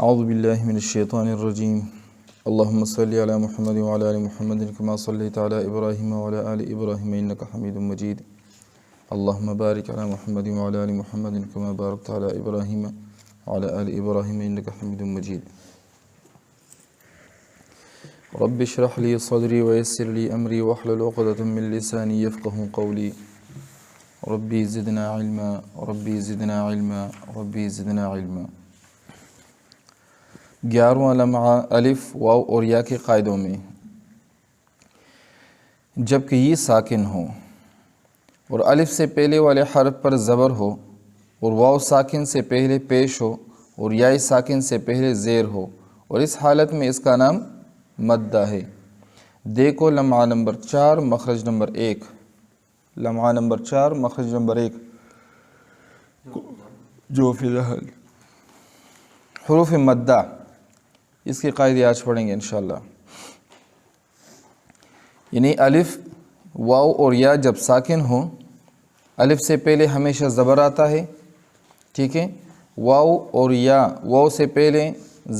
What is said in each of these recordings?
اعوذ باللہ من الشیطان الرجیم اللہم صلی علی محمد وعلی آل محمد کما صلیت علی ابراہیم وعلی آل ابراہیم انک حمید مجید اللہم بارک علی محمد وعلی آل محمد کما بارکت علی ابراہیم وعلی آل ابراہیم انک حمید مجید رب اشرح لی صدری ویسر لی امری واحلل عقدۃ من لسانی یفقهوا قولی ربی زدنا علما ربی زدنا علما ربی زدنا علما۔ 11واں لمحہ الف واو اور یا کے قاعدوں میں جب کہ یہ ساکن ہو اور الف سے پہلے والے حرف پر زبر ہو اور واو ساکن سے پہلے پیش ہو اور یا ساکن سے پہلے زیر ہو اور اس حالت میں اس کا نام مدہ ہے۔ دیکھو لمحہ نمبر 4 مخرج نمبر 1، لمحہ نمبر 4 مخرج نمبر 1 جو فی الحال حروف مدہ، اس کی قاعدے آج پڑھیں گے انشاءاللہ۔ یعنی الف واو اور یا جب ساکن ہو، الف سے پہلے ہمیشہ زبر آتا ہے، ٹھیک ہے، واو اور یا واو سے پہلے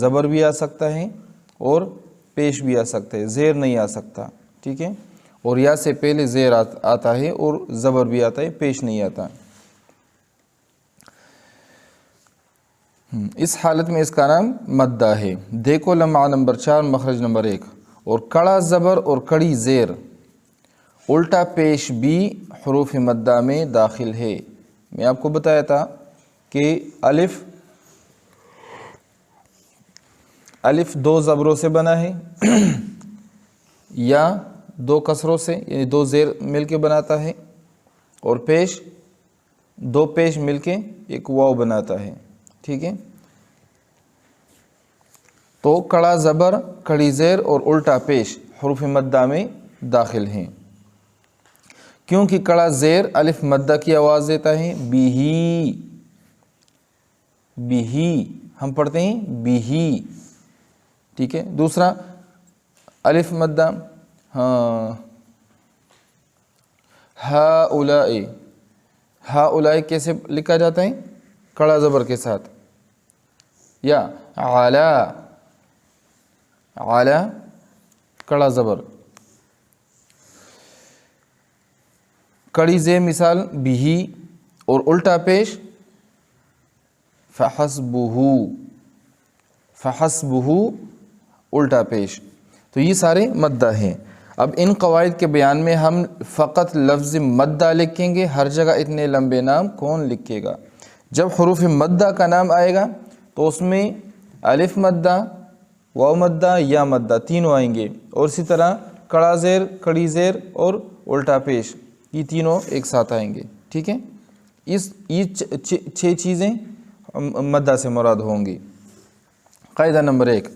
زبر بھی آ سکتا ہے اور پیش بھی آ سکتا ہے، زیر نہیں آ سکتا، ٹھیک ہے، اور یا سے پہلے زیر آتا ہے اور زبر بھی آتا ہے، پیش نہیں آتا۔ اس حالت میں اس کا نام مدہ ہے۔ دیکھو لمحہ نمبر 4 مخرج نمبر 1، اور کڑا زبر اور کڑی زیر الٹا پیش بھی حروف مدہ میں داخل ہے۔ میں آپ کو بتایا تھا کہ الف 2 زبروں سے بنا ہے یا 2 کسروں سے، یعنی 2 زیر مل کے بناتا ہے، اور پیش 2 پیش مل کے ایک واو بناتا ہے، ٹھیک ہے۔ تو کڑا زبر، کڑی زیر اور الٹا پیش حروف مدہ میں داخل ہیں، کیونکہ کڑا زیر الف مدہ کی آواز دیتا ہے، بیہی، بیہی ہم پڑھتے ہیں بیہی، ٹھیک ہے۔ دوسرا الف مدہ ہاؤلائی، ہاؤلائی کیسے لکھا جاتا ہے؟ کڑا زبر کے ساتھ، یا علا، علا کڑا زبر، کڑی زیر مثال بیہی، اور الٹا پیش فحسبہ، فحسبہ الٹا پیش۔ تو یہ سارے مدہ ہیں۔ اب ان قواعد کے بیان میں ہم فقط لفظ مدہ لکھیں گے، ہر جگہ اتنے لمبے نام کون لکھے گا؟ جب حروف مدہ کا نام آئے گا تو اس میں الف مدہ، واو مدہ، یا مدہ تینوں آئیں گے، اور اسی طرح کڑا زیر، کڑی زیر اور الٹا پیش، یہ تینوں ایک ساتھ آئیں گے، ٹھیک ہے۔ یہ 6 چیزیں مدہ سے مراد ہوں گی۔ قاعدہ نمبر 1،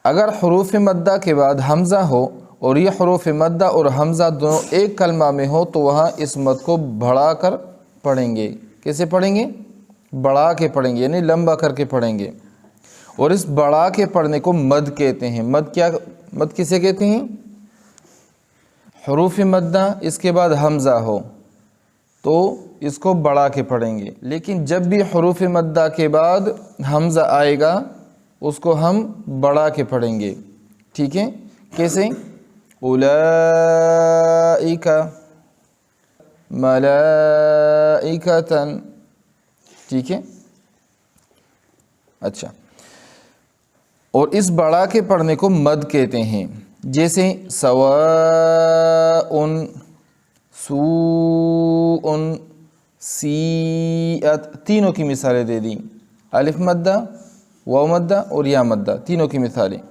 اگر حروف مدہ کے بعد حمزہ ہو اور یہ حروف مدہ اور حمزہ دونوں ایک کلمہ میں ہو تو وہاں اس مد کو بڑھا کر پڑھیں گے۔ کیسے پڑھیں گے؟ بڑھا کے پڑھیں گے، یعنی لمبا کر کے پڑھیں گے، اور اس بڑھا کے پڑھنے کو مد کہتے ہیں۔ مد کسے کہتے ہیں؟ حروف مدہ اس کے بعد حمزہ ہو تو اس کو بڑھا کے پڑھیں گے، لیکن جب بھی حروف مدہ کے بعد حمزہ آئے گا اس کو ہم بڑھا کے پڑھیں گے، ٹھیک ہے۔ کیسے؟ اولئک، ملائکۃ، ٹھیک ہے۔ اچھا، اور اس بڑھا کے پڑھنے کو مد کہتے ہیں، جیسے سواء، سوء، سیئت، تینوں کی مثالیں دے دیں، الف مدہ، واو مدہ اور یا مدہ، تینوں کی مثالیں۔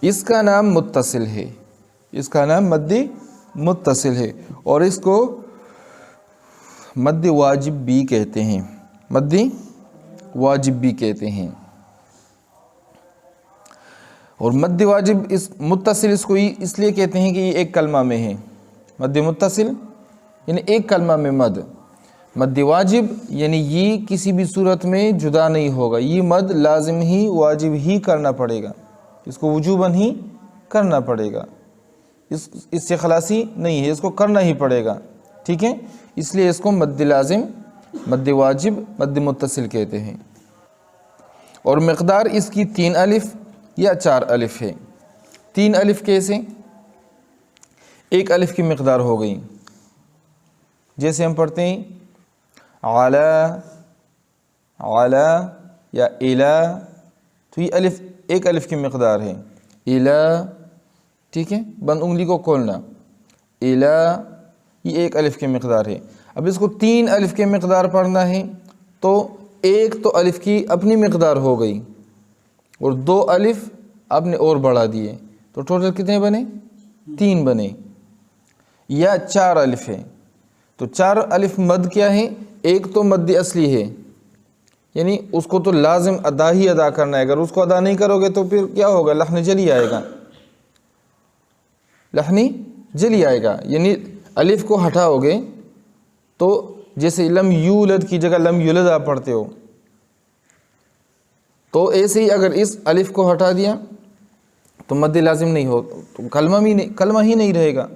اس کا نام متصل ہے، اس کا نام مد متصل ہے، اور اس کو مد واجب بھی کہتے ہیں، مد واجب بھی کہتے ہیں۔ اور مد واجب اس متصل اس کو اس لیے کہتے ہیں کہ یہ ایک کلمہ میں ہے۔ مد متصل یعنی ایک کلمہ میں مد، مد واجب یعنی یہ کسی بھی صورت میں جدا نہیں ہوگا، یہ مد لازم ہی واجب ہی کرنا پڑے گا، اس کو وجوباً ہی کرنا پڑے گا، اس سے خلاصی نہیں ہے، اس کو کرنا ہی پڑے گا، ٹھیک ہے۔ اس لیے اس کو مد لازم، مد واجب، مد متصل کہتے ہیں۔ اور مقدار اس کی 3 الف یا 4 الف ہے۔ 3 الف کیسے؟ 1 الف کی مقدار ہو گئی، جیسے ہم پڑھتے ہیں علی، علی یا الا، تو یہ الف 1 الف کی مقدار ہے۔ الا، ٹھیک ہے، بند انگلی کو کھولنا، الا یہ 1 الف کی مقدار ہے۔ اب اس کو 3 الف کی مقدار پڑھنا ہے تو 1 تو الف کی اپنی مقدار ہو گئی اور 2 الف آپ نے اور بڑھا دیے، تو ٹوٹل کتنے بنے؟ 3 بنے۔ یا 4 الف ہے تو 4 الف مد کیا ہے؟ ایک تو مد اصلی ہے، یعنی اس کو تو لازم ادا ہی ادا کرنا ہے، اگر اس کو ادا نہیں کرو گے تو پھر کیا ہوگا؟ لحن جلی آئے گا، لحنی جلی آئے گا، یعنی الف کو ہٹاؤ گے تو جیسے لم یولد کی جگہ لم یولد آپ پڑھتے ہو، تو ایسے ہی اگر اس الف کو ہٹا دیا تو مد لازم نہیں ہو، تو کلمہ ہی نہیں رہے گا،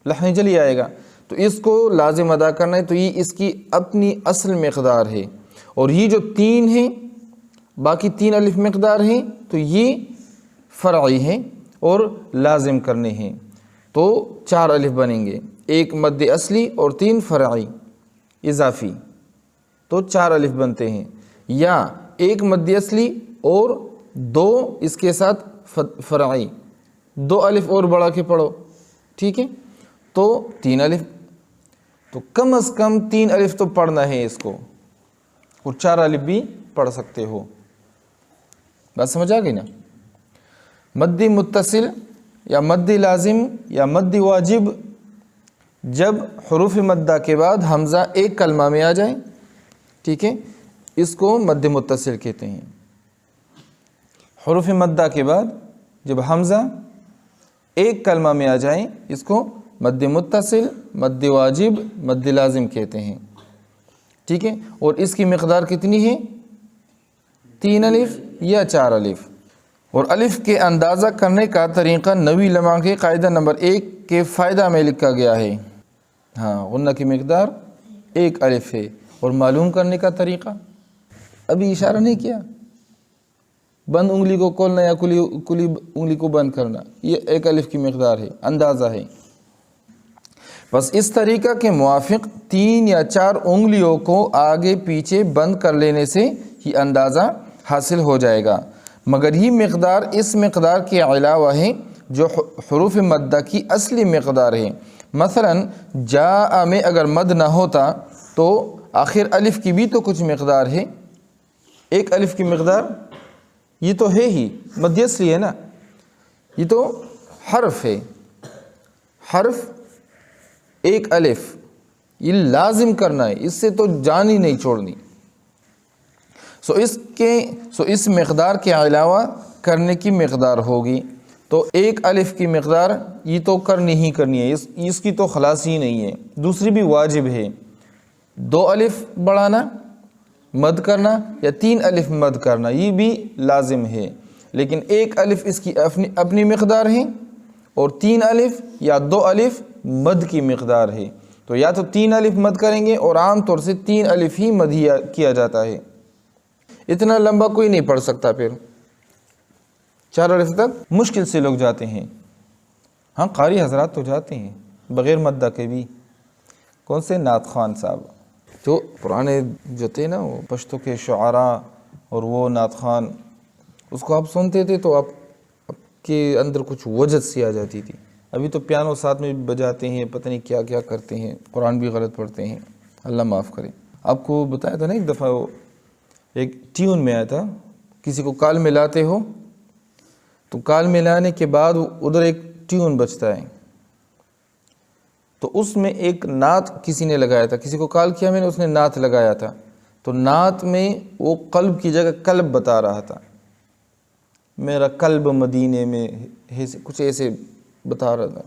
لحن جلی آئے گا، تو اس کو لازم ادا کرنا ہے، تو یہ اس کی اپنی اصل مقدار ہے، اور یہ جو 3 ہیں باقی 3 الف مقدار ہیں تو یہ فرعی ہیں اور لازم کرنے ہیں، تو 4 الف بنیں گے، 1 مد اصلی اور 3 فرعی اضافی، تو 4 الف بنتے ہیں۔ یا 1 مد اصلی اور 2 اس کے ساتھ فرعی، 2 الف اور بڑھا کے پڑھو، ٹھیک ہے، تو 3 الف، تو کم از کم 3 الف تو پڑھنا ہے اس کو، اور 4 الف بھی پڑھ سکتے ہو۔ بات سمجھ آ گئی نا؟ مد متصل یا مد لازم یا مد واجب، جب حروف مدہ کے بعد حمزہ ایک کلمہ میں آ جائے، ٹھیک ہے، اس کو مد متصل کہتے ہیں۔ حروف مدہ کے بعد جب حمزہ ایک کلمہ میں آ جائیں اس کو مد متصل، مد واجب، مد لازم کہتے ہیں، ٹھیک ہے، اور اس کی مقدار کتنی ہے؟ 3 الف یا 4 الف۔ اور الف کے اندازہ کرنے کا طریقہ 9ویں لمحہ کے قاعدہ نمبر 1 کے فائدہ میں لکھا گیا ہے۔ ہاں، غنہ کی مقدار 1 الف ہے، اور معلوم کرنے کا طریقہ ابھی اشارہ نہیں کیا، بند انگلی کو کھولنا یا کلی انگلی کو بند کرنا، یہ 1 الف کی مقدار ہے، اندازہ ہے۔ بس اس طریقہ کے موافق 3 یا 4 انگلیوں کو آگے پیچھے بند کر لینے سے ہی اندازہ حاصل ہو جائے گا، مگر یہ مقدار اس مقدار کے علاوہ ہے جو حروف مدہ کی اصلی مقدار ہے۔ مثلا جاء میں اگر مد نہ ہوتا تو آخر الف کی بھی تو کچھ مقدار ہے، 1 الف کی مقدار یہ تو ہے ہی، مد اصلی ہے نا، یہ تو حرف ہے، حرف 1 الف یہ لازم کرنا ہے، اس سے تو جان ہی نہیں چھوڑنی، سو اس مقدار کے علاوہ کرنے کی مقدار ہوگی، تو 1 الف کی مقدار یہ تو کرنی ہی کرنی ہے، اس کی تو خلاص ہی نہیں ہے۔ دوسری بھی واجب ہے، 2 الف بڑھانا مد کرنا یا 3 الف مد کرنا، یہ بھی لازم ہے، لیکن 1 الف اس کی اپنی مقدار ہے اور 3 الف یا 2 الف مد کی مقدار ہے، تو یا تو 3 الف مد کریں گے، اور عام طور سے 3 الف ہی مد کیا جاتا ہے، اتنا لمبا کوئی نہیں پڑھ سکتا، پھر 4 الف تک مشکل سے لوگ جاتے ہیں، ہاں قاری حضرات تو جاتے ہیں بغیر مدہ کے بھی، کون سے؟ نعت خوان صاحب، تو پرانے جو تھے نا وہ پشتو کے شعراء اور وہ نعت خوان، اس کو آپ سنتے تھے تو آپ کے اندر کچھ وجد سی آ جاتی تھی۔ ابھی تو پیانو ساتھ میں بجاتے ہیں، پتہ نہیں کیا کیا کرتے ہیں، قرآن بھی غلط پڑھتے ہیں، اللہ معاف کرے۔ آپ کو بتایا تھا نا ایک دفعہ وہ ایک ٹیون میں آیا تھا، کسی کو کال ملاتے ہو تو کال ملانے کے بعد ادھر ایک ٹیون بجتا ہے، تو اس میں ایک نعت کسی نے لگایا تھا، کسی کو کال کیا میں نے، اس نے نعت لگایا تھا، تو نعت میں وہ قلب کی جگہ قلب بتا رہا تھا، میرا قلب مدینے میں ہے، کچھ ایسے بتا رہا تھا۔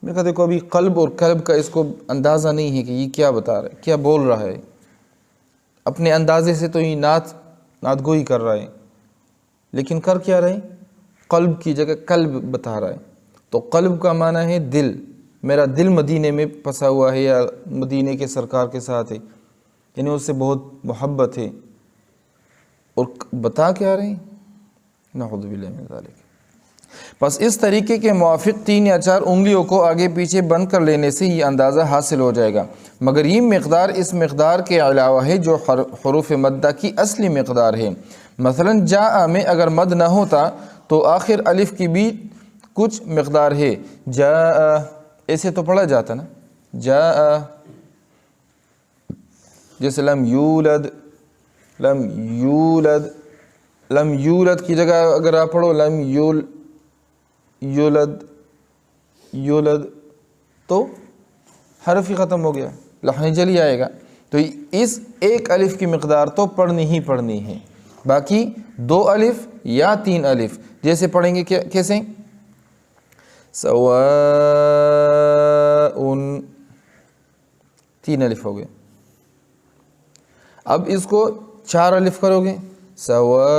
میں کہا دیکھو ابھی قلب اور قلب کا اس کو اندازہ نہیں ہے کہ یہ کیا بتا رہا ہے، کیا بول رہا ہے، اپنے اندازے سے تو یہ نعت گوئی کر رہا ہے، لیکن کر کیا رہے؟ قلب کی جگہ قلب بتا رہا ہے، تو قلب کا معنی ہے دل، میرا دل مدینے میں پھنسا ہوا ہے یا مدینے کے سرکار کے ساتھ ہے، یعنی اس سے بہت محبت ہے، اور بتا کیا رہے ہیں، نعوذ باللہ من ذالک۔ بس اس طریقے کے موافق 3 یا 4 انگلیوں کو آگے پیچھے بند کر لینے سے یہ اندازہ حاصل ہو جائے گا، مگر یہ مقدار اس مقدار کے علاوہ ہے جو حروف مدہ کی اصلی مقدار ہے۔ مثلا جاء میں اگر مد نہ ہوتا تو آخر الف کی بھی کچھ مقدار ہے، جاء ایسے تو پڑھا جاتا نا، جاء، جیسے لم یولد، لم یولد، لم یولد کی جگہ اگر آپ پڑھو لم یولد، یولد تو حرف ہی ختم ہو گیا، لحن جلی آئے گا۔ تو اس ایک الف کی مقدار تو پڑھنی ہی پڑھنی ہے، باقی 2 الف یا 3 الف جیسے پڑھیں گے کیسے، سواء 3 الف ہو گئے۔ اب اس کو 4 الف کرو گے، سواء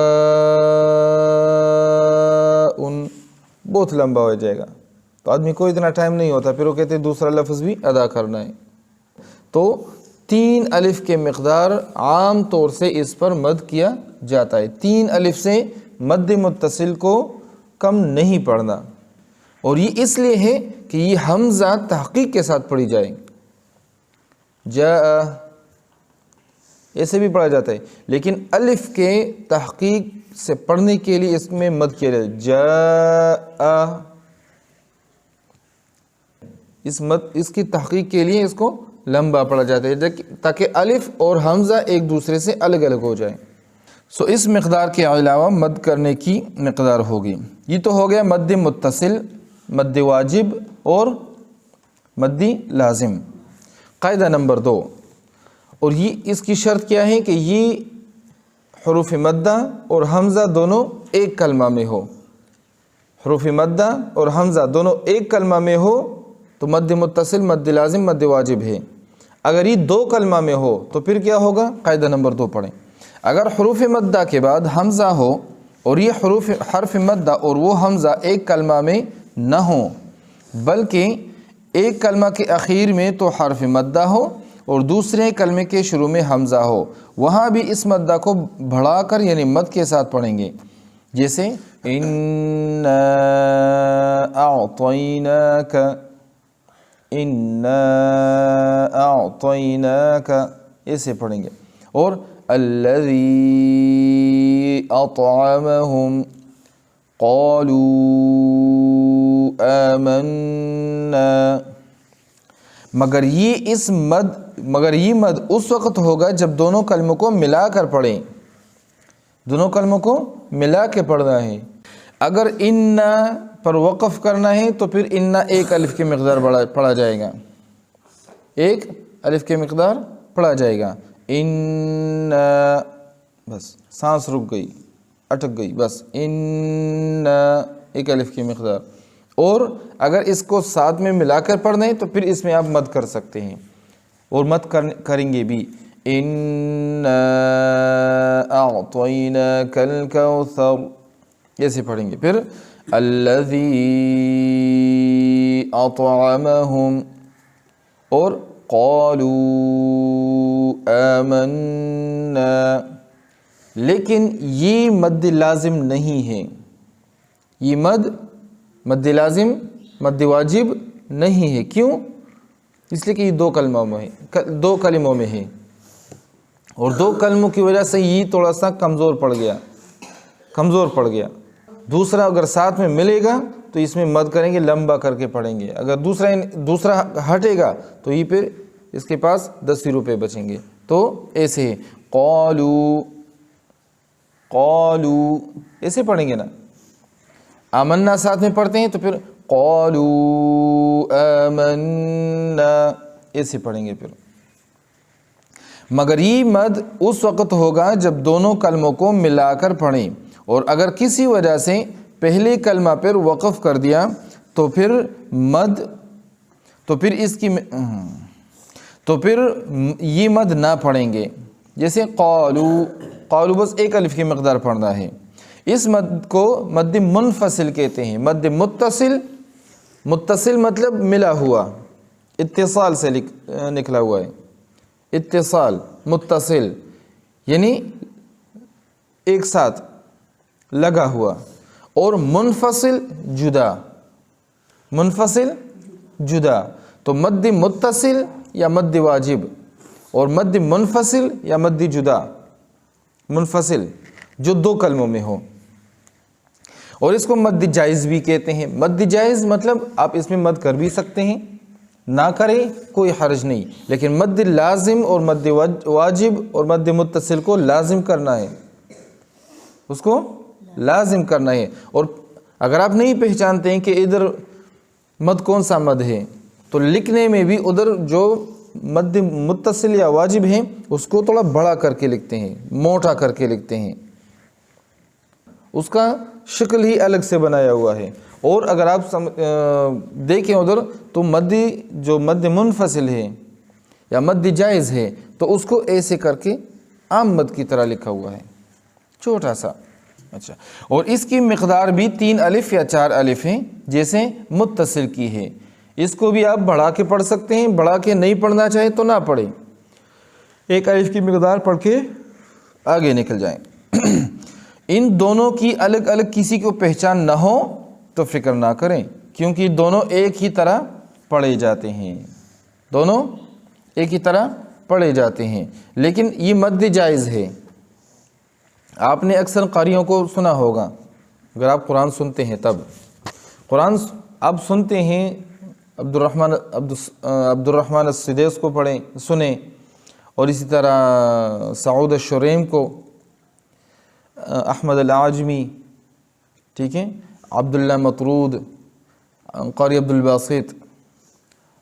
بہت لمبا ہو جائے گا، تو آدمی کو اتنا ٹائم نہیں ہوتا، پھر وہ کہتے ہیں دوسرا لفظ بھی ادا کرنا ہے۔ تو 3 الف کے مقدار عام طور سے اس پر مد کیا جاتا ہے، 3 الف سے مد متصل کو کم نہیں پڑھنا، اور یہ اس لیے ہے کہ یہ حمزہ تحقیق کے ساتھ پڑھی جائے، جاء ایسے بھی پڑھا جاتا ہے، لیکن الف کے تحقیق سے پڑھنے کے لیے اس میں مد کیا جاتا ہے، جاء، اس کی تحقیق کے لیے اس کو لمبا پڑھا جاتا ہے تاکہ الف اور حمزہ ایک دوسرے سے الگ الگ ہو جائیں۔ سو اس مقدار کے علاوہ مد کرنے کی مقدار ہوگی۔ یہ تو ہو گیا مد متصل، مد واجب اور مد لازم۔ قاعدہ نمبر 2، اور یہ اس کی شرط کیا ہے کہ یہ حروف مدہ اور حمزہ دونوں ایک کلمہ میں ہو، حروف مدہ اور حمزہ دونوں ایک کلمہ میں ہو تو مد متصل، مد لازم، مد واجب ہے۔ اگر یہ 2 کلمہ میں ہو تو پھر کیا ہوگا، قاعدہ نمبر 2 پڑھیں۔ اگر حروف مدہ کے بعد حمزہ ہو اور یہ حرف مدہ اور وہ حمزہ ایک کلمہ میں نہ ہوں بلکہ ایک کلمہ کے اخیر میں تو حرف مدہ ہو اور دوسرے کلمے کے شروع میں حمزہ ہو، وہاں بھی اس مدہ کو بڑھا کر یعنی مد کے ساتھ پڑھیں گے، جیسے اِنَّا أَعْطَيْنَاكَ، اِنَّا أَعْطَيْنَاكَ ایسے پڑھیں گے، اور الَّذِي أَطْعَمَهُمْ قَالُوا آمَنَّا، مگر یہ مد اس وقت ہوگا جب دونوں کلموں کو ملا کر پڑھیں، دونوں کلموں کو ملا کے پڑھنا ہے۔ اگر اِنَّا پر وقف کرنا ہے تو پھر اِنَّا ایک الف کی مقدار پڑھا جائے گا، ایک الف کی مقدار پڑھا جائے گا، اِنَّا، بس سانس رک گئی، اٹک گئی، بس اِنَّا ایک الف کی مقدار۔ اور اگر اس کو ساتھ میں ملا کر پڑھنا ہے تو پھر اس میں آپ مد کر سکتے ہیں، اور مد کریں گے بھی، اِنَّا أَعْطَيْنَاكَ الْكَوْثَرَ ایسے پڑھیں گے۔ پھر الَّذِي أَطْعَمَهُمْ اور قَالُوا آمَنَّا، لیکن یہ مد لازم نہیں ہے، یہ مد لازم، مد واجب نہیں ہے۔ کیوں؟ اس لیے کہ یہ 2 کلموں میں ہے، اور 2 کلموں کی وجہ سے یہ تھوڑا سا کمزور پڑ گیا۔ دوسرا اگر ساتھ میں ملے گا تو اس میں مد کریں گے، لمبا کر کے پڑھیں گے، اگر دوسرا ہٹے گا تو یہ پھر اس کے پاس 10 روپے بچیں گے۔ تو ایسے ہے، قالوا ایسے پڑھیں گے نا، آمنا ساتھ میں پڑھتے ہیں تو پھر قالوا آمنا ایسے پڑھیں گے۔ پھر مگر یہ مد اس وقت ہوگا جب دونوں کلموں کو ملا کر پڑھیں، اور اگر کسی وجہ سے پہلے کلمہ پر وقف کر دیا تو پھر یہ مد نہ پڑھیں گے، جیسے قالو بس ایک الف کی مقدار پڑھنا ہے۔ اس مد کو مد منفصل کہتے ہیں۔ مد متصل مطلب ملا ہوا، اتصال سے نکلا ہوا ہے، اتصال متصل یعنی ایک ساتھ لگا ہوا، اور منفصل جدا، منفصل جدا، تو مد متصل یا مد واجب، اور مد منفصل یا مد جدا، منفصل جو دو کلموں میں ہو، اور اس کو مد جائز بھی کہتے ہیں۔ مد جائز مطلب آپ اس میں مد کر بھی سکتے ہیں، نہ کریں کوئی حرج نہیں، لیکن مد لازم اور مد واجب اور مد متصل کو لازم کرنا ہے، اس کو لازم کرنا ہے۔ اور اگر آپ نہیں پہچانتے ہیں کہ ادھر مد کون سا مد ہے، تو لکھنے میں بھی ادھر جو مد متصل یا واجب ہے اس کو تھوڑا بڑا کر کے لکھتے ہیں، موٹا کر کے لکھتے ہیں، اس کا شکل ہی الگ سے بنایا ہوا ہے۔ اور اگر آپ دیکھیں ادھر تو مد جو مد منفصل ہے یا مد جائز ہے تو اس کو ایسے کر کے عام مد کی طرح لکھا ہوا ہے، چھوٹا سا۔ اچھا، اور اس کی مقدار بھی 3 الف یا 4 الف ہیں جیسے متصل کی ہے۔ اس کو بھی آپ بڑھا کے پڑھ سکتے ہیں، بڑھا کے نہیں پڑھنا چاہے تو نہ پڑھیں، 1 الف کی مقدار پڑھ کے آگے نکل جائیں۔ ان دونوں کی الگ الگ کسی کو پہچان نہ ہو تو فکر نہ کریں، کیونکہ دونوں ایک ہی طرح پڑھے جاتے ہیں، دونوں ایک ہی طرح پڑھے جاتے ہیں۔ لیکن یہ مد جائز ہے، آپ نے اکثر قاریوں کو سنا ہوگا، اگر آپ قرآن سنتے ہیں تب قرآن آپ سنتے ہیں، عبد الرحمن السدیس کو پڑھیں سنیں، اور اسی طرح سعود الشریم کو، احمد العاجمی، ٹھیک ہے، عبداللہ مطرود، قاری عبد الباسط،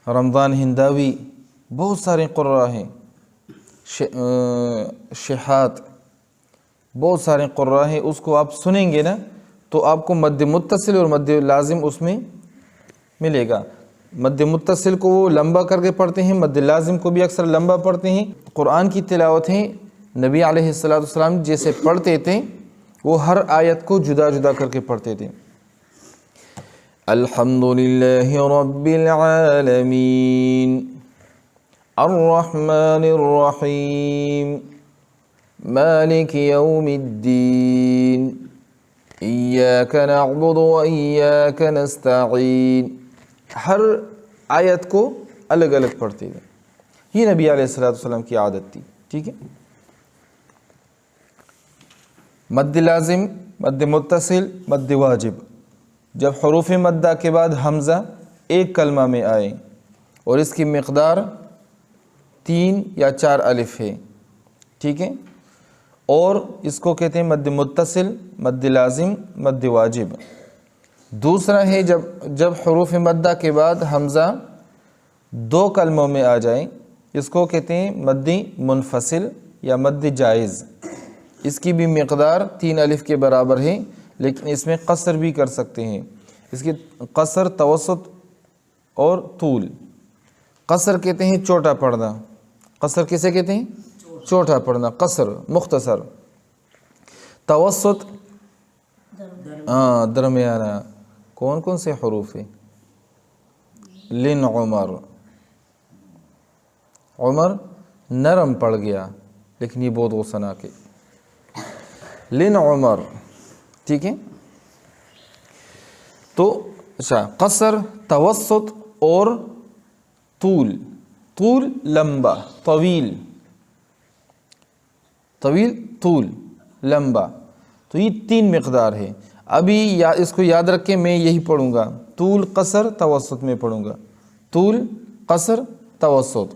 رمضان ہنداوی، بہت سارے قراء ہیں، شہات، بہت سارے قراء ہیں۔ اس کو آپ سنیں گے نا تو آپ کو مد متصل اور مد لازم اس میں ملے گا۔ مد متصل کو وہ لمبا کر کے پڑھتے ہیں، مد لازم کو بھی اکثر لمبا پڑھتے ہیں۔ قرآن کی تلاوتیں نبی علیہ السلام جیسے پڑھتے تھے وہ ہر آیت کو جدا جدا کر کے پڑھتے تھے۔ الحمدللہ رب العالمین الرحمن الرحیم مالک یوم الدین ایاک نعبد و ایاک نستعین، ہر آیت کو الگ الگ پڑھتے تھے، یہ نبی علیہ السلام کی عادت تھی، ٹھیک ہے۔ مد لازم، مد متصل، مد واجب، جب حروف مدہ کے بعد حمزہ ایک کلمہ میں آئے اور اس کی مقدار 3 یا 4 الف ہے، ٹھیک ہے، اور اس کو کہتے ہیں مد متصل، مد لازم، مد واجب۔ دوسرا ہے جب حروف مدہ کے بعد حمزہ 2 کلموں میں آ جائے، اس کو کہتے ہیں مد منفصل یا مد جائز۔ اس کی بھی مقدار 3 الف کے برابر ہے، لیکن اس میں قصر بھی کر سکتے ہیں۔ اس کی قصر، توسط اور طول۔ قصر کہتے ہیں چھوٹا پڑھنا، قصر کسے کہتے ہیں؟ چھوٹا پڑھنا، قصر مختصر۔ توسط درمیانہ۔ کون کون سے حروف ہیں؟ لن عمر، عمر نرم پڑ گیا لیکن یہ بہت غصہ ناک ہے، لن عمر، ٹھیک ہے۔ تو اچھا، قصر، توسط اور طول۔ طول لمبا، طویل، طویل، طول، لمبا، تو یہ 3 مقدار ہے۔ ابھی اس کو یاد رکھیں، میں یہی پڑھوں گا، طول، قصر، توسط میں پڑھوں گا، طول، قصر، توسط۔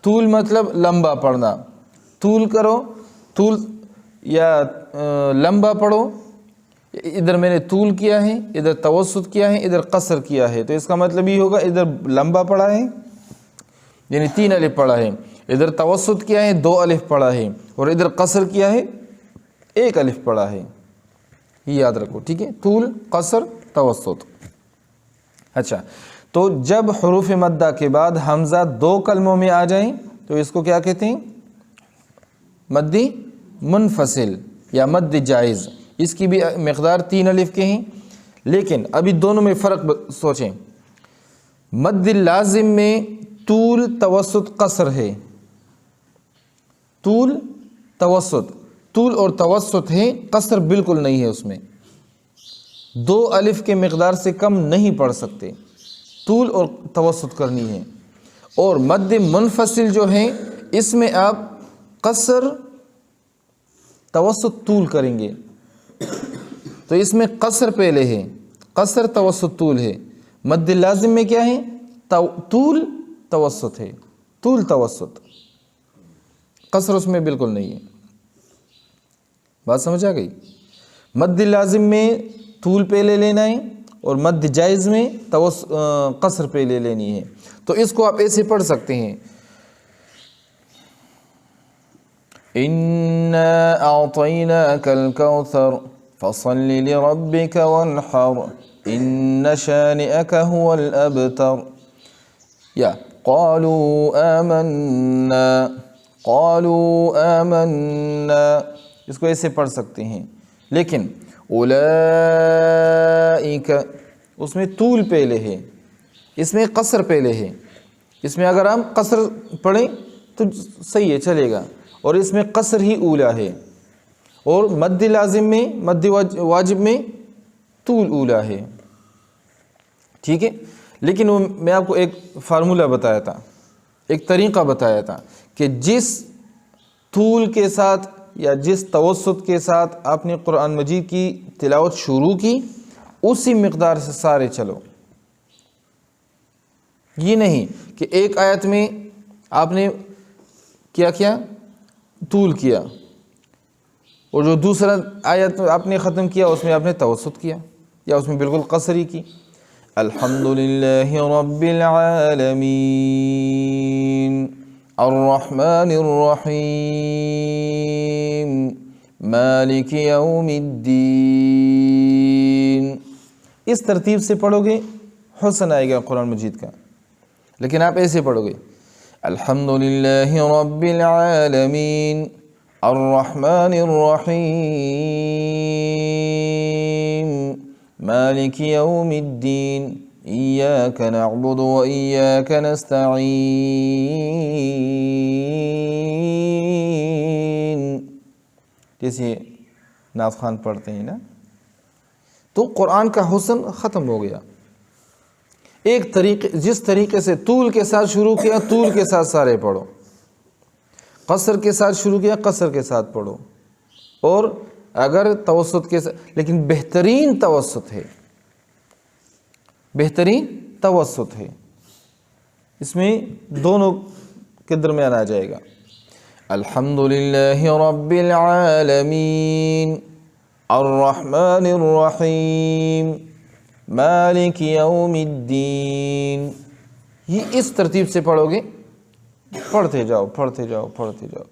طول مطلب لمبا پڑھنا، طول کرو، طول یا لمبا پڑھو، ادھر میں نے طول کیا ہے، ادھر توسط کیا ہے، ادھر قصر کیا ہے، تو اس کا مطلب یہ ہوگا ادھر لمبا پڑھا ہے یعنی 3 الف پڑھا ہے، ادھر توسط کیا ہے 2 الف پڑھا ہے، اور ادھر قصر کیا ہے 1 الف پڑھا ہے، یہ یاد رکھو، ٹھیک ہے، طول، قصر، توسط۔ اچھا، تو جب حروف مدہ کے بعد حمزہ 2 کلموں میں آ جائیں تو اس کو کیا کہتے ہیں؟ مد منفصل یا مد جائز۔ اس کی بھی مقدار 3 الف کے ہیں، لیکن ابھی دونوں میں فرق سوچیں۔ مد لازم میں طول، توسط، قصر ہے، طول، توسط، طول اور توسط ہے، قصر بالکل نہیں ہے اس میں، 2 الف کے مقدار سے کم نہیں پڑھ سکتے، طول اور توسط کرنی ہے۔ اور مد منفصل جو ہے اس میں آپ قصر توسط طول کریں گے، تو اس میں قصر پہلے ہے، قصر توسط طول ہے۔ مد لازم میں کیا ہے؟ طول توسط ہے، طول توسط، قصر اس میں بالکل نہیں ہے۔ بات سمجھ آ گئی؟ مد لازم میں طول پہلے لینا ہے اور مد جائز میں قصر پہلے لینی ہے۔ تو اس کو آپ ایسے پڑھ سکتے ہیں، اِنَّا أَعْطَيْنَاكَ الْكَوْثَرَ فَصَلِّ لِرَبِّكَ وَانْحَرْ إِنَّ شَانِئَكَ هُوَ الْأَبْتَرُ، یا قَالُوا آمَنَّا، اس کو ایسے پڑھ سکتے ہیں۔ لیکن اولئک اس میں طول پہلے ہے، اس میں قصر پہلے ہے۔ اس میں اگر ہم قصر پڑھیں تو صحیح ہے، چلے گا، اور اس میں قصر ہی اولا ہے، اور مد لازم میں، مد واجب میں طول اولا ہے، ٹھیک ہے۔ لیکن میں آپ کو ایک فارمولہ بتایا تھا، ایک طریقہ بتایا تھا کہ جس طول کے ساتھ یا جس توسط کے ساتھ آپ نے قرآن مجید کی تلاوت شروع کی اسی مقدار سے سارے چلو۔ یہ نہیں کہ ایک آیت میں آپ نے کیا طول کیا، اور جو دوسرا آیت آپ نے ختم کیا اس میں آپ نے توسط کیا، یا اس میں بالکل قصری کی۔ الحمدللہ رب العالمین الرحمن الرحیم مالک یوم الدین، اس ترتیب سے پڑھو گے حسن آئے گا قرآن مجید کا۔ لیکن آپ ایسے پڑھو گے الحمدللہ رب العالمین الرحمن الرحیم مالک یوم الدین ایاک نعبد و ایاک نستعین، جیسے نعت خوان پڑھتے ہیں نا، تو قرآن کا حسن ختم ہو گیا۔ ایک طریقے، جس طریقے سے طول کے ساتھ شروع کیا طول کے ساتھ سارے پڑھو، قصر کے ساتھ شروع کیا قصر کے ساتھ پڑھو، اور اگر توسط کے ساتھ، لیکن بہترین توسط ہے، بہترین توسط ہے، اس میں دونوں کے درمیان آ جائے گا۔ الحمدللہ رب العالمین الرحمن الرحیم مالک یوم الدین، یہ اس ترتیب سے پڑھو گے، پڑھتے جاؤ پڑھتے جاؤ پڑھتے جاؤ۔